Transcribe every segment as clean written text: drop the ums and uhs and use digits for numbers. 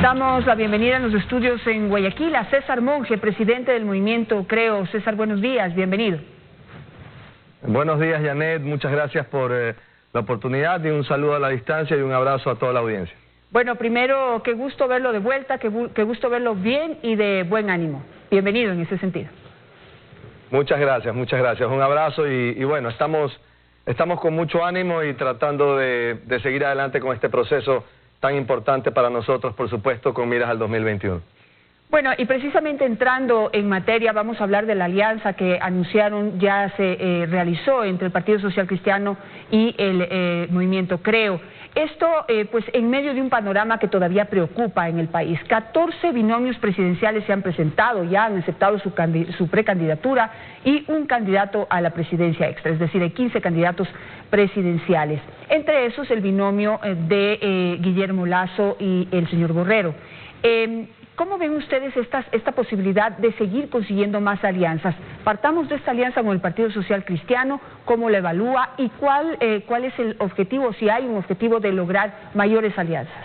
Damos la bienvenida en los estudios en Guayaquil a César Monge, presidente del movimiento Creo. César, buenos días, bienvenido. Buenos días, Janet, muchas gracias por la oportunidad y un saludo a la distancia y un abrazo a toda la audiencia. Bueno, primero, qué gusto verlo de vuelta, qué gusto verlo bien y de buen ánimo. Bienvenido en ese sentido. Muchas gracias, un abrazo y bueno, estamos con mucho ánimo y tratando de seguir adelante con este proceso tan importante para nosotros, por supuesto, con miras al 2021. Bueno, y precisamente entrando en materia, vamos a hablar de la alianza que anunciaron, ya se realizó entre el Partido Social Cristiano y el movimiento Creo. Esto, pues, en medio de un panorama que todavía preocupa en el país. 14 binomios presidenciales se han presentado, ya han aceptado su precandidatura y un candidato a la presidencia extra, es decir, hay 15 candidatos presidenciales. Entre esos, el binomio de Guillermo Lasso y el señor Borrero. ¿Cómo ven ustedes esta posibilidad de seguir consiguiendo más alianzas? Partamos de esta alianza con el Partido Social Cristiano, ¿cómo la evalúa y cuál es el objetivo, si hay un objetivo de lograr mayores alianzas?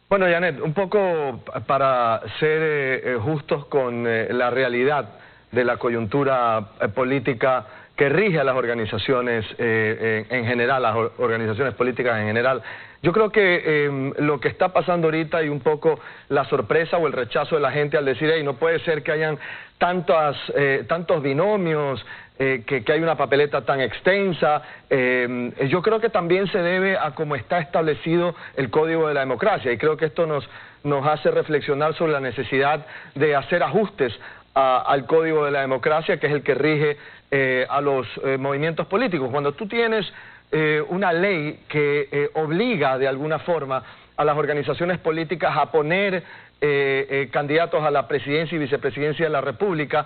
Bueno, Janet, un poco para ser justos con la realidad de la coyuntura política que rige a las organizaciones en general, las organizaciones políticas en general. Yo creo que lo que está pasando ahorita y un poco la sorpresa o el rechazo de la gente al decir, hey, no puede ser que hayan tantos binomios, que hay una papeleta tan extensa, yo creo que también se debe a cómo está establecido el Código de la Democracia y creo que esto nos hace reflexionar sobre la necesidad de hacer ajustes al Código de la Democracia, que es el que rige a los movimientos políticos. Cuando tú tienes una ley que obliga de alguna forma a las organizaciones políticas a poner candidatos a la presidencia y vicepresidencia de la República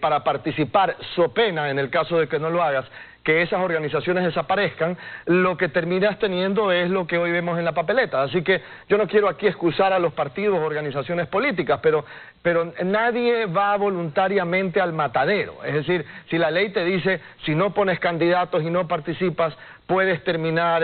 para participar, so pena, en el caso de que no lo hagas, que esas organizaciones desaparezcan, lo que terminas teniendo es lo que hoy vemos en la papeleta. Así que yo no quiero aquí excusar a los partidos o organizaciones políticas, pero nadie va voluntariamente al matadero. Es decir, si la ley te dice, si no pones candidatos y no participas, puedes terminar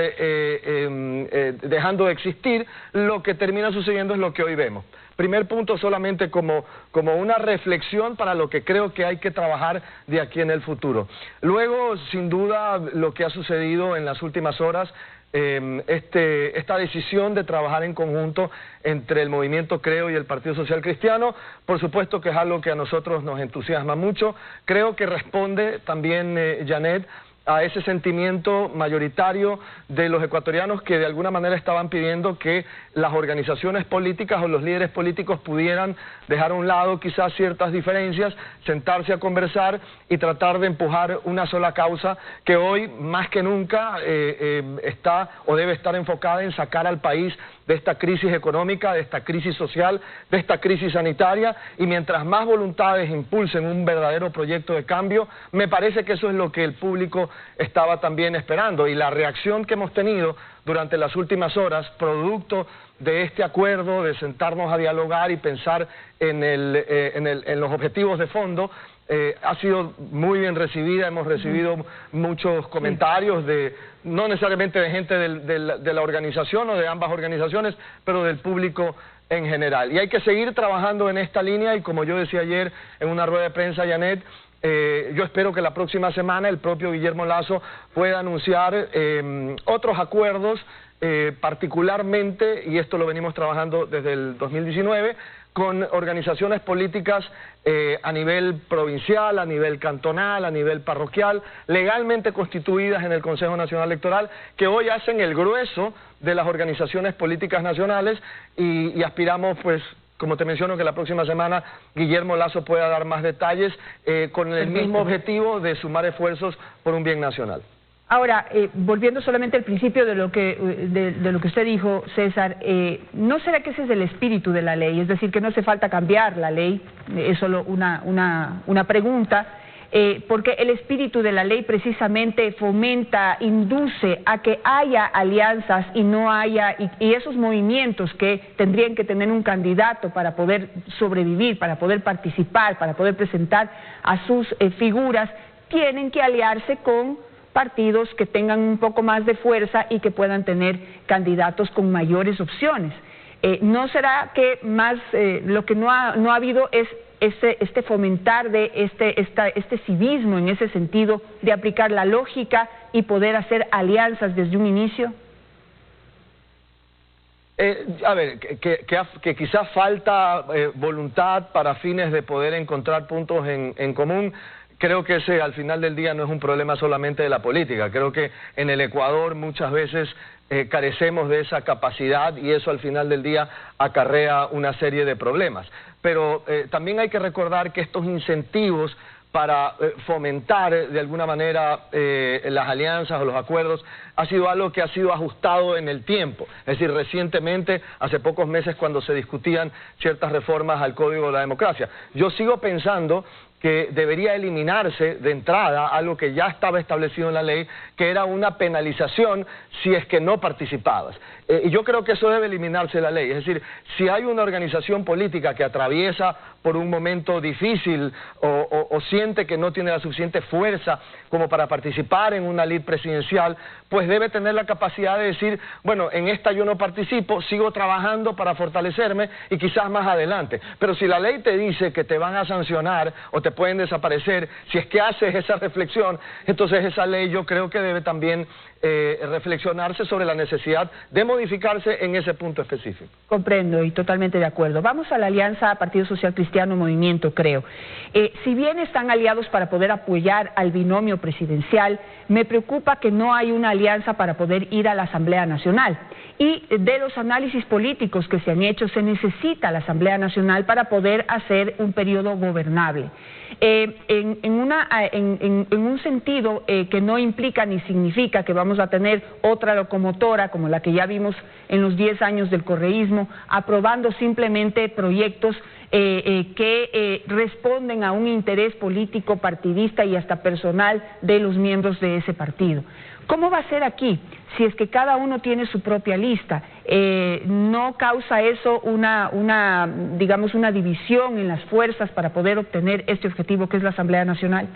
dejando de existir, lo que termina sucediendo es lo que hoy vemos. Primer punto, solamente como una reflexión para lo que creo que hay que trabajar de aquí en el futuro. Luego, sin duda, lo que ha sucedido en las últimas horas, esta decisión de trabajar en conjunto entre el movimiento Creo y el Partido Social Cristiano, por supuesto que es algo que a nosotros nos entusiasma mucho. Creo que responde también, Janet, a ese sentimiento mayoritario de los ecuatorianos que de alguna manera estaban pidiendo que las organizaciones políticas o los líderes políticos pudieran dejar a un lado quizás ciertas diferencias, sentarse a conversar y tratar de empujar una sola causa que hoy más que nunca está o debe estar enfocada en sacar al país de esta crisis económica, de esta crisis social, de esta crisis sanitaria, y mientras más voluntades impulsen un verdadero proyecto de cambio, me parece que eso es lo que el público estaba también esperando, y la reacción que hemos tenido durante las últimas horas, producto de este acuerdo, de sentarnos a dialogar y pensar en los objetivos de fondo, ha sido muy bien recibida. Hemos recibido muchos comentarios, no necesariamente de gente de la organización o de ambas organizaciones, pero del público en general. Y hay que seguir trabajando en esta línea y, como yo decía ayer en una rueda de prensa, Janet, yo espero que la próxima semana el propio Guillermo Lasso pueda anunciar otros acuerdos, particularmente, y esto lo venimos trabajando desde el 2019, con organizaciones políticas a nivel provincial, a nivel cantonal, a nivel parroquial, legalmente constituidas en el Consejo Nacional Electoral, que hoy hacen el grueso de las organizaciones políticas nacionales y aspiramos, pues, como te menciono, que la próxima semana Guillermo Lasso pueda dar más detalles con el mismo objetivo de sumar esfuerzos por un bien nacional. Ahora, volviendo solamente al principio de lo que usted dijo, César, ¿no será que ese es el espíritu de la ley? Es decir, que no hace falta cambiar la ley, es solo una pregunta, porque el espíritu de la ley precisamente fomenta, induce a que haya alianzas y no haya, y esos movimientos que tendrían que tener un candidato para poder sobrevivir, para poder participar, para poder presentar a sus figuras, tienen que aliarse con partidos que tengan un poco más de fuerza y que puedan tener candidatos con mayores opciones. ¿No será que más lo que no ha habido es este fomentar de este civismo en ese sentido, de aplicar la lógica y poder hacer alianzas desde un inicio? A ver, que quizás falta voluntad para fines de poder encontrar puntos en común. Creo que ese al final del día no es un problema solamente de la política. Creo que en el Ecuador muchas veces carecemos de esa capacidad y eso al final del día acarrea una serie de problemas. Pero también hay que recordar que estos incentivos para fomentar de alguna manera las alianzas o los acuerdos ha sido algo que ha sido ajustado en el tiempo. Es decir, recientemente, hace pocos meses, cuando se discutían ciertas reformas al Código de la Democracia. Yo sigo pensando que debería eliminarse de entrada algo que ya estaba establecido en la ley, que era una penalización si es que no participabas. Y yo creo que eso debe eliminarse de la ley. Es decir, si hay una organización política que atraviesa por un momento difícil o siente que no tiene la suficiente fuerza como para participar en una lid presidencial, pues debe tener la capacidad de decir, bueno, en esta yo no participo, sigo trabajando para fortalecerme y quizás más adelante. Pero si la ley te dice que te van a sancionar o te pueden desaparecer, si es que haces esa reflexión, entonces esa ley yo creo que debe también reflexionarse sobre la necesidad de modificarse en ese punto específico. Comprendo y totalmente de acuerdo. Vamos a la alianza Partido Social Cristiano Movimiento Creo. Si bien están aliados para poder apoyar al binomio presidencial, me preocupa que no hay una alianza para poder ir a la Asamblea Nacional. Y de los análisis políticos que se han hecho, se necesita la Asamblea Nacional para poder hacer un periodo gobernable. En un sentido que no implica ni significa que vamos a tener otra locomotora como la que ya vimos en los 10 años del correísmo, aprobando simplemente proyectos que responden a un interés político, partidista y hasta personal de los miembros de ese partido. ¿Cómo va a ser aquí? Si es que cada uno tiene su propia lista, ¿no causa eso digamos, una división en las fuerzas para poder obtener este objetivo que es la Asamblea Nacional?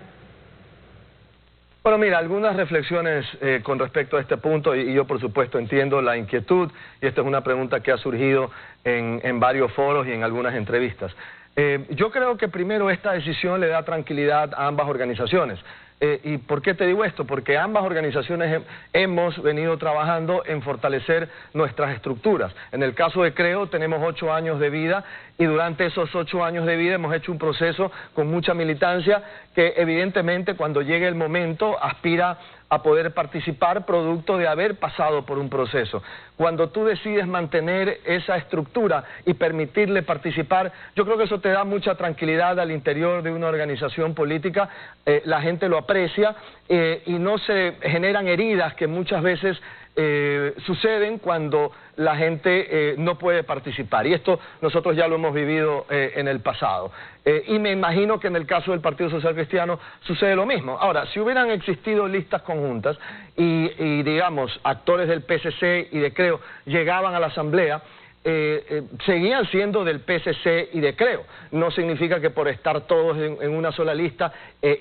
Bueno, mira, algunas reflexiones con respecto a este punto, y yo por supuesto entiendo la inquietud, y esta es una pregunta que ha surgido en varios foros y en algunas entrevistas. Yo creo que primero esta decisión le da tranquilidad a ambas organizaciones. ¿Y por qué te digo esto? Porque ambas organizaciones hemos venido trabajando en fortalecer nuestras estructuras. En el caso de Creo tenemos 8 años de vida y durante esos 8 años de vida hemos hecho un proceso con mucha militancia que evidentemente cuando llegue el momento aspira a poder participar producto de haber pasado por un proceso. Cuando tú decides mantener esa estructura y permitirle participar, yo creo que eso te da mucha tranquilidad al interior de una organización política, la gente lo aprecia y no se generan heridas que muchas veces suceden cuando la gente no puede participar, y esto nosotros ya lo hemos vivido en el pasado, y me imagino que en el caso del Partido Social Cristiano sucede lo mismo. Ahora, si hubieran existido listas conjuntas y digamos actores del PSC y de Creo llegaban a la Asamblea, seguían siendo del PSC y de Creo. No significa que por estar todos en una sola lista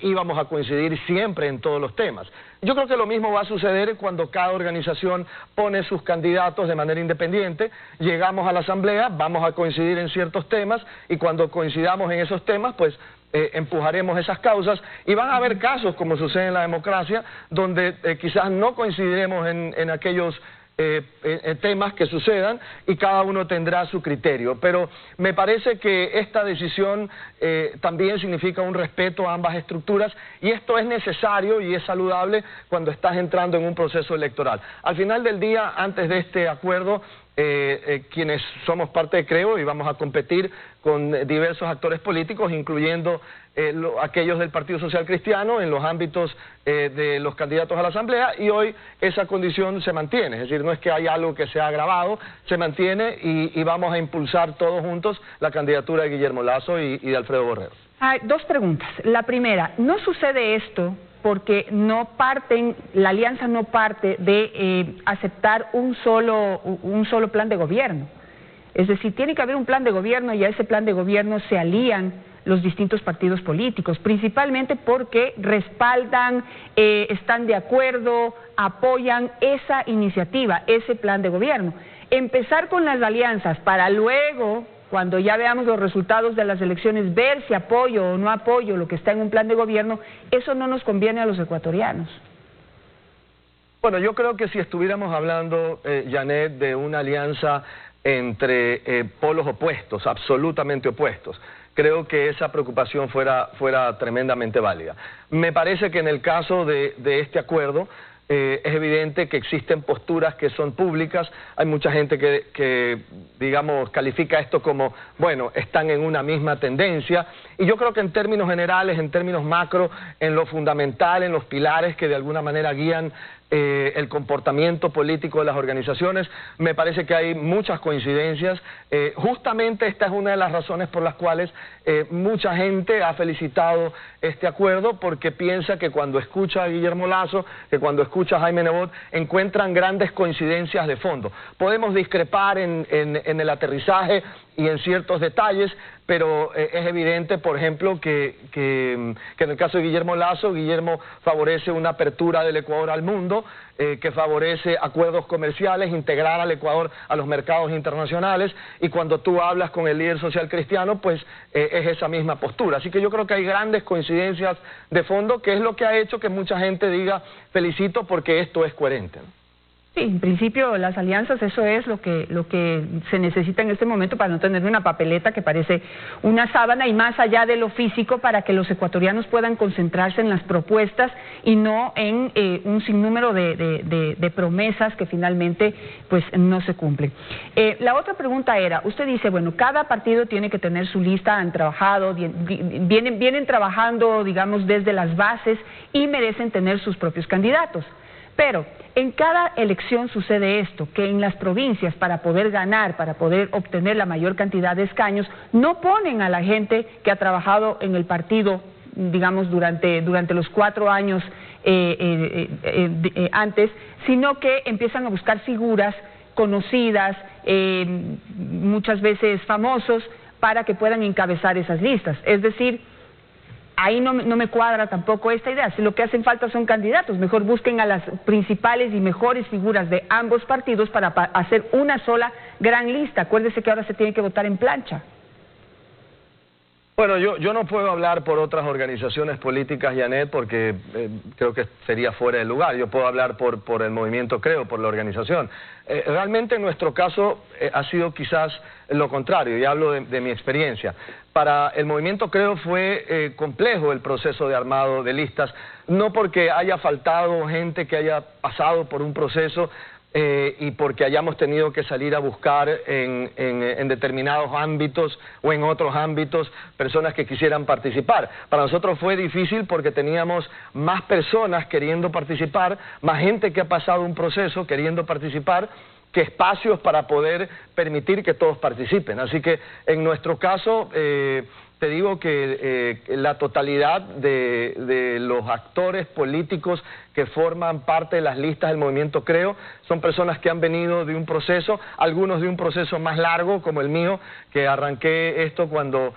íbamos a coincidir siempre en todos los temas. Yo creo que lo mismo va a suceder cuando cada organización pone sus candidatos de manera independiente, llegamos a la Asamblea, vamos a coincidir en ciertos temas y cuando coincidamos en esos temas, pues empujaremos esas causas y van a haber casos, como sucede en la democracia, donde quizás no coincidiremos en aquellos temas que sucedan y cada uno tendrá su criterio, pero me parece que esta decisión también significa un respeto a ambas estructuras y esto es necesario y es saludable cuando estás entrando en un proceso electoral. Al final del día, antes de este acuerdo, quienes somos parte de Creo y vamos a competir con diversos actores políticos, incluyendo aquellos del Partido Social Cristiano en los ámbitos de los candidatos a la Asamblea, y hoy esa condición se mantiene, es decir, no es que haya algo que se ha agravado, se mantiene y vamos a impulsar todos juntos la candidatura de Guillermo Lasso y de Alfredo Borrero. Hay dos preguntas. La primera, ¿no sucede esto porque la alianza no parte de aceptar un solo plan de gobierno? Es decir, tiene que haber un plan de gobierno y a ese plan de gobierno se alían los distintos partidos políticos, principalmente porque respaldan, están de acuerdo, apoyan esa iniciativa, ese plan de gobierno. Empezar con las alianzas para luego, cuando ya veamos los resultados de las elecciones, ver si apoyo o no apoyo lo que está en un plan de gobierno, eso no nos conviene a los ecuatorianos. Bueno, yo creo que si estuviéramos hablando, Janet, de una alianza entre polos opuestos, absolutamente opuestos, creo que esa preocupación fuera tremendamente válida. Me parece que en el caso de este acuerdo, es evidente que existen posturas que son públicas. Hay mucha gente que, digamos, califica esto como, bueno, están en una misma tendencia, y yo creo que en términos generales, en términos macro, en lo fundamental, en los pilares que de alguna manera guían el comportamiento político de las organizaciones, me parece que hay muchas coincidencias. Justamente esta es una de las razones por las cuales mucha gente ha felicitado este acuerdo, porque piensa que cuando escucha a Guillermo Lasso, que cuando escucha a Jaime Nebot, encuentran grandes coincidencias de fondo. Podemos discrepar en el aterrizaje y en ciertos detalles, pero es evidente, por ejemplo, que en el caso de Guillermo Lasso, Guillermo favorece una apertura del Ecuador al mundo, que favorece acuerdos comerciales, integrar al Ecuador a los mercados internacionales, y cuando tú hablas con el líder social cristiano, pues es esa misma postura. Así que yo creo que hay grandes coincidencias de fondo, que es lo que ha hecho que mucha gente diga, felicito porque esto es coherente, ¿no? Sí, en principio las alianzas, eso es lo que se necesita en este momento para no tener una papeleta que parece una sábana, y más allá de lo físico, para que los ecuatorianos puedan concentrarse en las propuestas y no en un sinnúmero de promesas que finalmente pues no se cumplen. La otra pregunta era, usted dice, bueno, cada partido tiene que tener su lista, han trabajado, vienen trabajando, digamos, desde las bases, y merecen tener sus propios candidatos. Pero en cada elección sucede esto, que en las provincias, para poder ganar, para poder obtener la mayor cantidad de escaños, no ponen a la gente que ha trabajado en el partido, digamos, durante los 4 años antes, sino que empiezan a buscar figuras conocidas, muchas veces famosos, para que puedan encabezar esas listas. Es decir, ahí no me cuadra tampoco esta idea. Si lo que hacen falta son candidatos, mejor busquen a las principales y mejores figuras de ambos partidos para hacer una sola gran lista. Acuérdese que ahora se tiene que votar en plancha. Bueno, yo no puedo hablar por otras organizaciones políticas, Janet, porque creo que sería fuera de lugar. Yo puedo hablar por el movimiento Creo, por la organización. Realmente en nuestro caso ha sido quizás lo contrario, y hablo de mi experiencia. Para el movimiento Creo fue complejo el proceso de armado de listas, no porque haya faltado gente que haya pasado por un proceso, y porque hayamos tenido que salir a buscar en determinados ámbitos o en otros ámbitos personas que quisieran participar. Para nosotros fue difícil porque teníamos más personas queriendo participar, más gente que ha pasado un proceso queriendo participar, que espacios para poder permitir que todos participen. Así que en nuestro caso, te digo que la totalidad de los actores políticos que forman parte de las listas del movimiento Creo son personas que han venido de un proceso, algunos de un proceso más largo como el mío, que arranqué esto cuando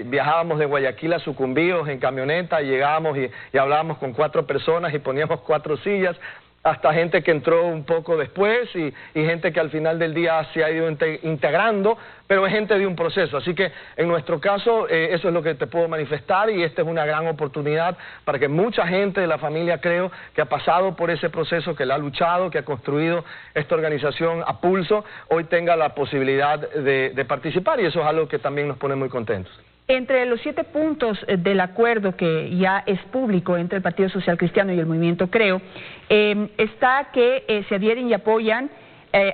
viajábamos de Guayaquil a Sucumbíos en camioneta, y llegábamos y hablábamos con 4 personas y poníamos 4 sillas, hasta gente que entró un poco después y gente que al final del día se ha ido integrando, pero es gente de un proceso. Así que en nuestro caso eso es lo que te puedo manifestar, y esta es una gran oportunidad para que mucha gente de la familia Creo, que ha pasado por ese proceso, que la ha luchado, que ha construido esta organización a pulso, hoy tenga la posibilidad de participar, y eso es algo que también nos pone muy contentos. Entre los 7 puntos del acuerdo que ya es público entre el Partido Social Cristiano y el Movimiento Creo, está que se adhieren y apoyan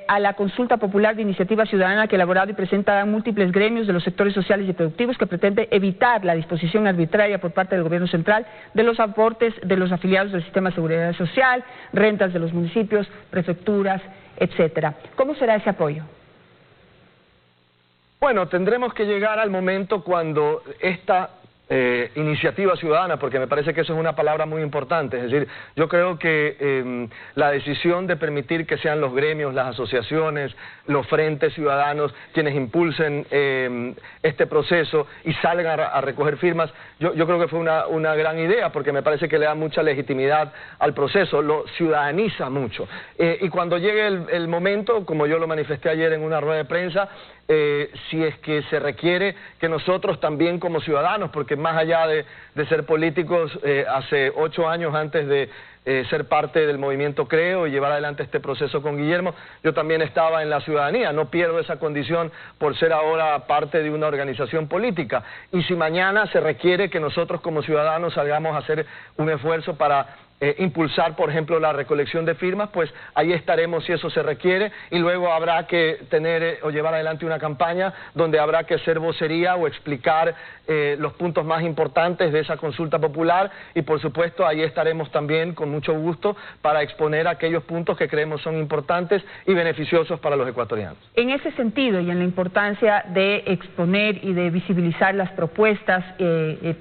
a la consulta popular de iniciativa ciudadana que ha elaborado y presenta múltiples gremios de los sectores sociales y productivos, que pretende evitar la disposición arbitraria por parte del gobierno central de los aportes de los afiliados del sistema de seguridad social, rentas de los municipios, prefecturas, etcétera. ¿Cómo será ese apoyo? Bueno, tendremos que llegar al momento cuando esta iniciativa ciudadana, porque me parece que eso es una palabra muy importante. Es decir, yo creo que la decisión de permitir que sean los gremios, las asociaciones, los frentes ciudadanos quienes impulsen este proceso y salgan a recoger firmas, yo creo que fue una gran idea, porque me parece que le da mucha legitimidad al proceso, lo ciudadaniza mucho. Y cuando llegue el momento, como yo lo manifesté ayer en una rueda de prensa, si es que se requiere que nosotros también como ciudadanos, porque más allá de ser políticos, hace 8 años antes de ser parte del movimiento Creo y llevar adelante este proceso con Guillermo, yo también estaba en la ciudadanía, no pierdo esa condición por ser ahora parte de una organización política. Y si mañana se requiere que nosotros como ciudadanos salgamos a hacer un esfuerzo para impulsar, por ejemplo, la recolección de firmas, pues ahí estaremos si eso se requiere, y luego habrá que tener o llevar adelante una campaña donde habrá que hacer vocería o explicar los puntos más importantes de esa consulta popular, y por supuesto ahí estaremos también con mucho gusto para exponer aquellos puntos que creemos son importantes y beneficiosos para los ecuatorianos. En ese sentido y en la importancia de exponer y de visibilizar las propuestas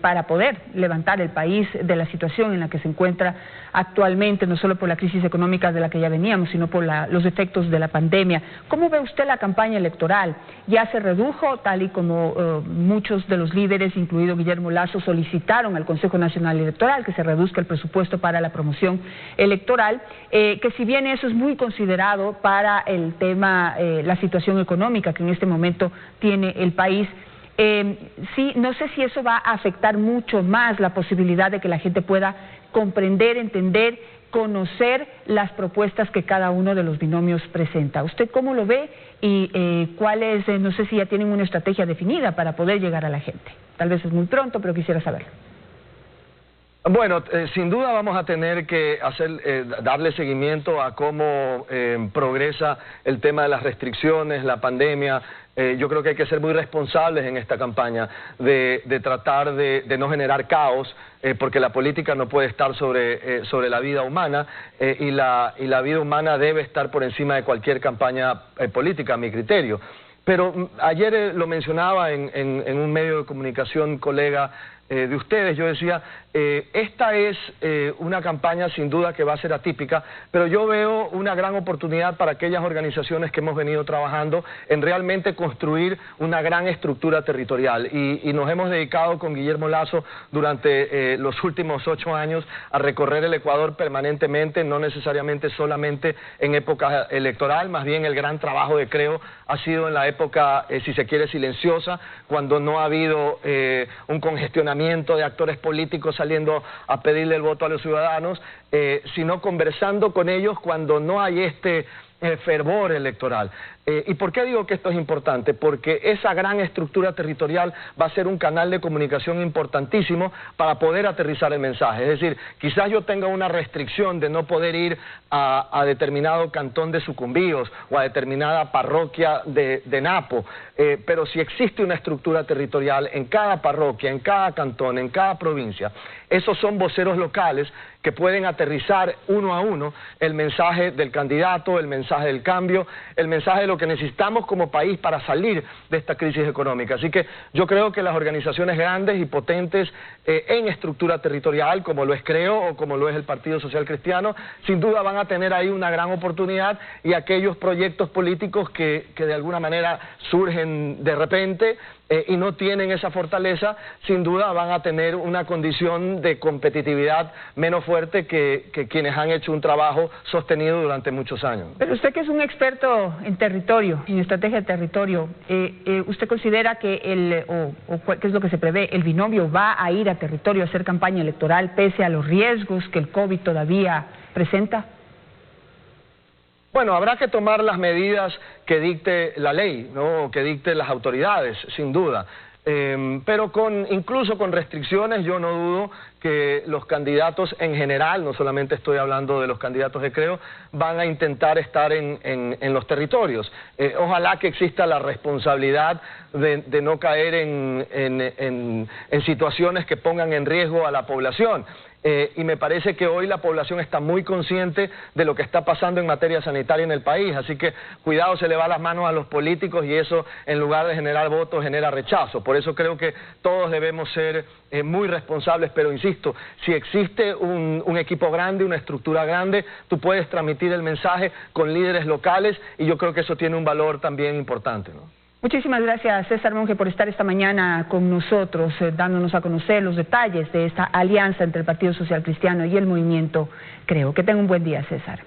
para poder levantar el país de la situación en la que se encuentra actualmente, no solo por la crisis económica de la que ya veníamos, sino por los efectos de la pandemia. ¿Cómo ve usted la campaña electoral? ¿Ya se redujo, tal y como muchos de los líderes, incluido Guillermo Lasso, solicitaron al Consejo Nacional Electoral que se reduzca el presupuesto para la promoción electoral? Que si bien eso es muy considerado para el tema, la situación económica que en este momento tiene el país, sí, no sé si eso va a afectar mucho más la posibilidad de que la gente pueda comprender, entender, conocer las propuestas que cada uno de los binomios presenta. ¿Usted cómo lo ve y cuál es, no sé si ya tienen una estrategia definida para poder llegar a la gente? Tal vez es muy pronto, pero quisiera saberlo. Bueno, sin duda vamos a tener que darle seguimiento a cómo progresa el tema de las restricciones, la pandemia. Yo creo que hay que ser muy responsables en esta campaña de tratar de no generar caos, porque la política no puede estar sobre la vida humana, y la vida humana debe estar por encima de cualquier campaña política, a mi criterio. Pero ayer lo mencionaba en un medio de comunicación, colega de ustedes, yo decía, esta es una campaña sin duda que va a ser atípica, pero yo veo una gran oportunidad para aquellas organizaciones que hemos venido trabajando en realmente construir una gran estructura territorial, y nos hemos dedicado con Guillermo Lasso durante los últimos 8 años a recorrer el Ecuador permanentemente, no necesariamente solamente en época electoral, más bien el gran trabajo de Creo ha sido en la época, si se quiere, silenciosa, cuando no ha habido un congestionamiento de actores políticos saliendo a pedirle el voto a los ciudadanos, sino conversando con ellos cuando no hay este fervor electoral. ¿Y por qué digo que esto es importante? Porque esa gran estructura territorial va a ser un canal de comunicación importantísimo para poder aterrizar el mensaje. Es decir, quizás yo tenga una restricción de no poder ir a determinado cantón de Sucumbíos o a determinada parroquia de Napo, pero si existe una estructura territorial en cada parroquia, en cada cantón, en cada provincia, esos son voceros locales que pueden aterrizar uno a uno el mensaje del candidato, el mensaje del cambio, el mensaje de lo que necesitamos como país para salir de esta crisis económica. Así que yo creo que las organizaciones grandes y potentes en estructura territorial, como lo es Creo o como lo es el Partido Social Cristiano, sin duda van a tener ahí una gran oportunidad, y aquellos proyectos políticos que de alguna manera surgen de repente y no tienen esa fortaleza, sin duda van a tener una condición de competitividad menos fuerte que quienes han hecho un trabajo sostenido durante muchos años. Pero usted, que es un experto en territorio, en estrategia de territorio, ¿usted considera que qué es lo que se prevé, el binomio va a ir a territorio a hacer campaña electoral pese a los riesgos que el COVID todavía presenta? Bueno, habrá que tomar las medidas que dicte la ley, ¿no? Que dicte las autoridades, sin duda. Pero incluso con restricciones, yo no dudo que los candidatos en general, no solamente estoy hablando de los candidatos de Creo, van a intentar estar en los territorios. Ojalá que exista la responsabilidad de no caer en situaciones que pongan en riesgo a la población. y me parece que hoy la población está muy consciente de lo que está pasando en materia sanitaria en el país, así que cuidado, se le va las manos a los políticos y eso en lugar de generar votos genera rechazo. Por eso creo que todos debemos ser muy responsables, pero insisto, si existe un equipo grande, una estructura grande, tú puedes transmitir el mensaje con líderes locales y yo creo que eso tiene un valor también importante, ¿no? Muchísimas gracias, César Monge, por estar esta mañana con nosotros, dándonos a conocer los detalles de esta alianza entre el Partido Social Cristiano y el Movimiento Creo. Que tenga un buen día, César.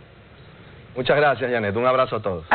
Muchas gracias, Janet. Un abrazo a todos.